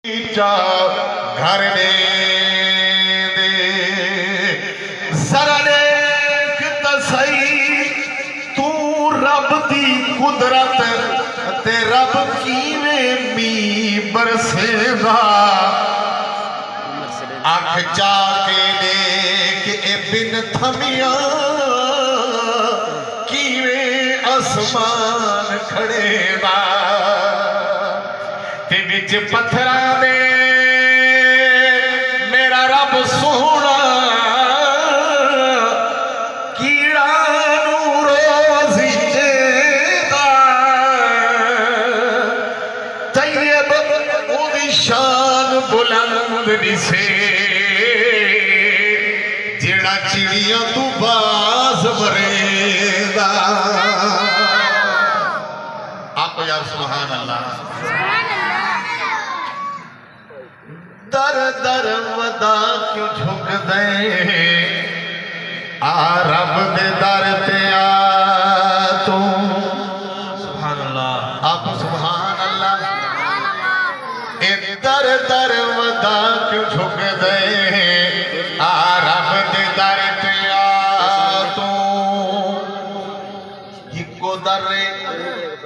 گھر دے ذرا دیکھ تصحیح تو رب دی قدرت تے رب کیویں می برسے گا آنکھ جا کے دیکھ اے بن تھمیاں کیویں آسمان کھڑے گا تے وچ پتھراں دے میرا رب سونا کیڑا نوں روزی دیندا طیب اودی شان بلند نسے جیڑا چڑیاں تو باز بریندا آپ کو یار سبحان اللہ در در ودا کیوں جھک دے آ رب دے در تے آ تو سبحان اللہ آپ سبحان اللہ اے در در ودا کیوں جھک دے آ رب دے در تے آ تو ہکو در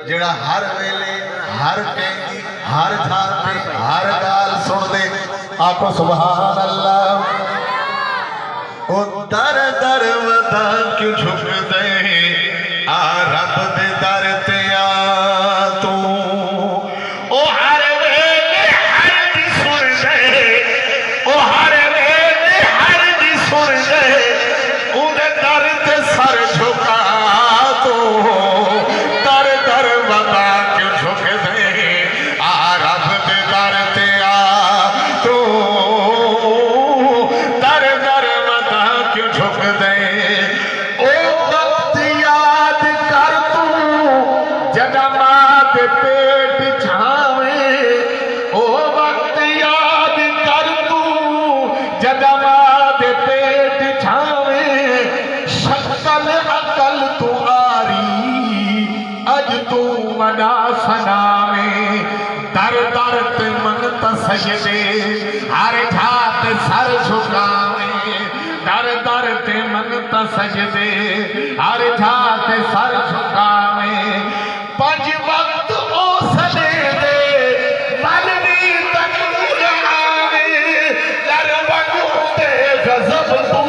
جڑا ہر ویلے ہر کہیں ہر جھار پہ ہر گال سن دے آپ سبحان اللہ او در در ودا کیوں جھک دے آ رب دے در تے آ تو او ہر ویلے ہر دی سن دے او ہر ویلے ہر دی سن دے او دے در تے سر جھکا تو در در ودا کیوں جھک دے آ رب دے در تے پیٹ چھاویں او وقت یاد کر تو جدہ ماں دے پیٹ چھاویں شکل عقل تو آری اج تو منا سناویں در در تے منگتا سجدے ہر جھات سر جھکاویں در در تے منگتا سجدے ہر جھات سر جھکاویں پنج وقت او سجے دے ملوی تکور آوے در وجہ دے غضب تو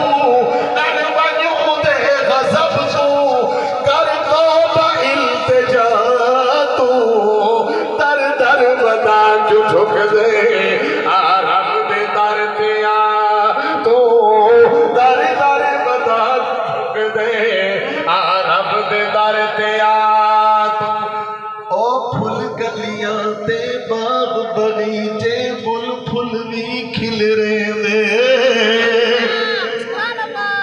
در وجہ دے غضب تو کر توبہ التجا تو در در ودا کیوں جھک دے آ رب دے در تے آ تو در در ودا جھک دے آ رب دے در تے آ تے باغ بغیچے بل پھل بھی کھل رہے دے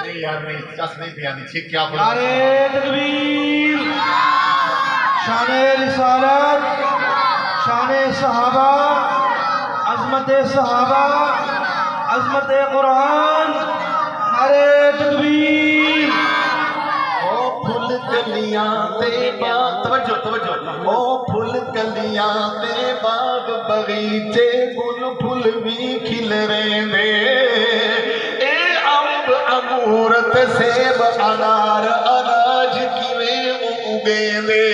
نہیں یار نہیں چس نہیں دیا نہیں چھک کیا پڑھا نعرہ تکبیر شان رسالت شان صحابہ عظمت صحابہ عظمت قرآن نعرہ تکبیر او پھل کلیاں تے باغ توجہ او پھل کلیاں تے باغ بغیچے بل پھل بھی کھل رہے دے اے امب امورت سیب انار اناج کیویں اگے دے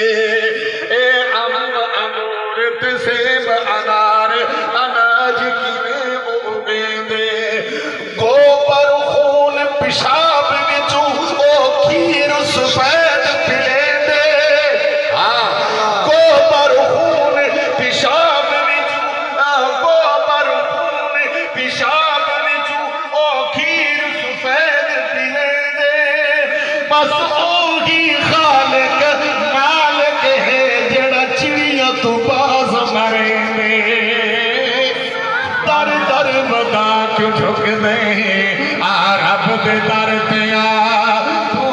اے امب امورت سیب انار اناج کیویں اگے دے گوبر خون پیشاب وچوں او کھیر سفید پلے دے گوبر خون پیشاب وچوں گوبر خون پیشاب وچوں او کھیر سفید پلے دے بس اوہی خالق مالک ہے جڑا چڑیاں تو باز مرے دے در در ودا کیوں جھک دے آ رب دے در تے آ تو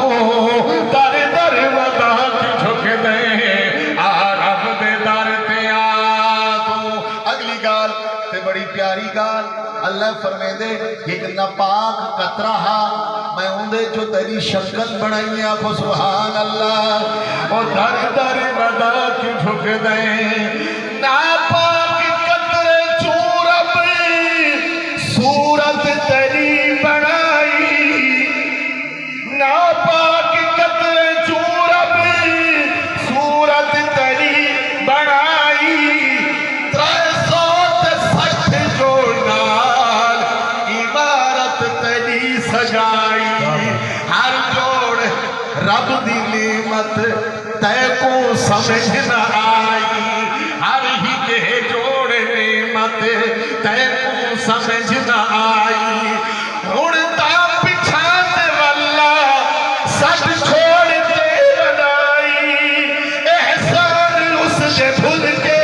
در در ودا کیوں جھک دے آ رب دے در تے آ تو اگلی گال تے بڑی پیاری گال اللہ فرمے دے ایک ناپاک قطرہ میں اندے جو تیری شکل بنائی آنکھو سبحان اللہ اور در در ودا کیوں جھک دے ناپاک قطرے چورا رب دی نعمت تے کو سمجھ نہ آئی ہر ہی کے جوڑ نعمت تے کو سمجھ نہ آئی اڑتا پچھات والا سب چھوڑ کے بنائی احسان اس سے بھول کے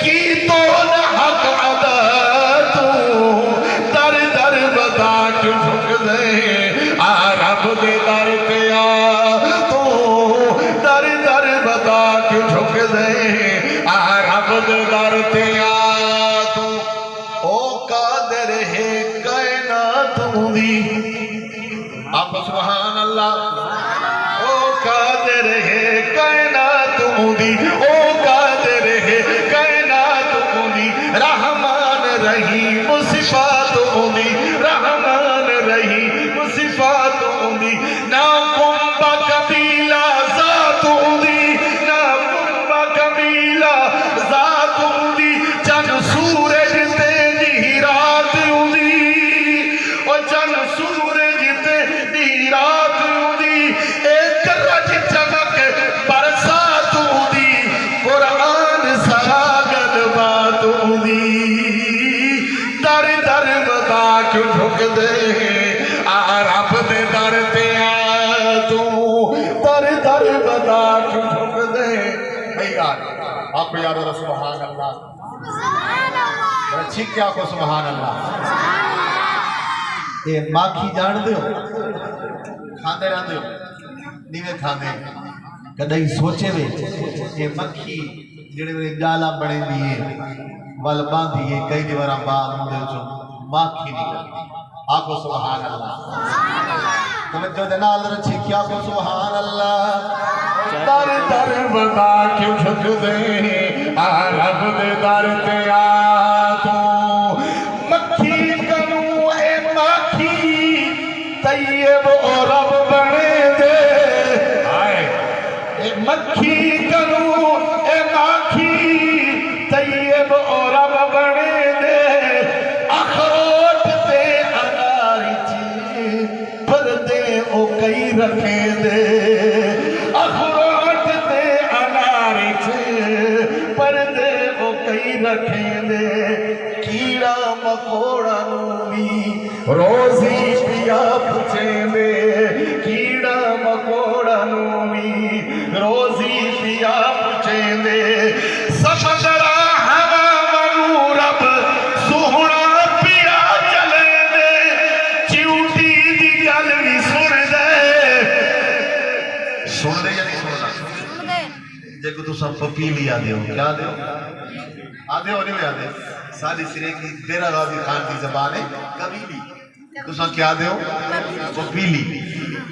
کی تو نہ حق ادا تو در در بتا کیوں جھک دے رب دے در پہ آ تو در در بتا کیوں جھک دے رب دے در پہ آ تو او قادر ہے کائنات دی آپ سبحان اللہ او قادر ہے کائنات دی او قادر ہے کائنات دی رحمان رحیم صفات دی رحمان رحیم صفات دی نا کنبا قبیلہ ذات دی نا کنبا قبیلہ ذات دی چند سورج تیری رات دی اور چند سورج تیری رات دی ایک رج چمک برسات دی قرآن سراغت بات دی در در بتا کیوں جھک دے رب دے در پہ آ تو در در بتا کیوں جھک دے بھئی یار آپ کو یاد ہو سبحان اللہ چھک کیا کو سبحان اللہ یہ ماکھی جان دیو کھاندے رہن دیو نیوے کھاندے کدھائی سوچے وے یہ مکھی جڑے وے گالا بڑے دیئے وال باندھی ہے کئی دیوارا بعد مدر جو ماکھی نکل آکو سبحان اللہ توجہ دینا اللہ رچھی کیا کو سبحان اللہ در در بتا کیوں جھک دے رب دے در پہ آ تو مکھی کنوں اے مکھی طیب اور رب بنے دے اے مکھی کنوں اے مکھی طیب اور رب بنے دے اخروٹ تے اناری چی پردے او کئی رکھے دے اخروٹ تے اناری چی پردے او کئی رکھے دے کیڑا مکوڑا نوی روزی پیا پچھے دے کیڑا مکوڑا نوی روزی پیا پچھے دے سمندرہ ہوا منو رب سوہنا پیا چلے دے چیوٹی دی گل بھی سن دے یا نہیں سننا جب تو سب پپیلی آدھے ہو کیا آدھے ہو آدھے ہو نہیں آدھے سالی سرے کی دیرہ غازی خان کی زبان ہے قبیلی تو سب کیا آدھے ہو پپیلی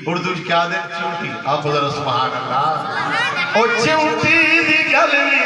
اردو کیا آدھے چوٹی آپ ذرا سبحان اللہ او چیوٹی دی گل بھی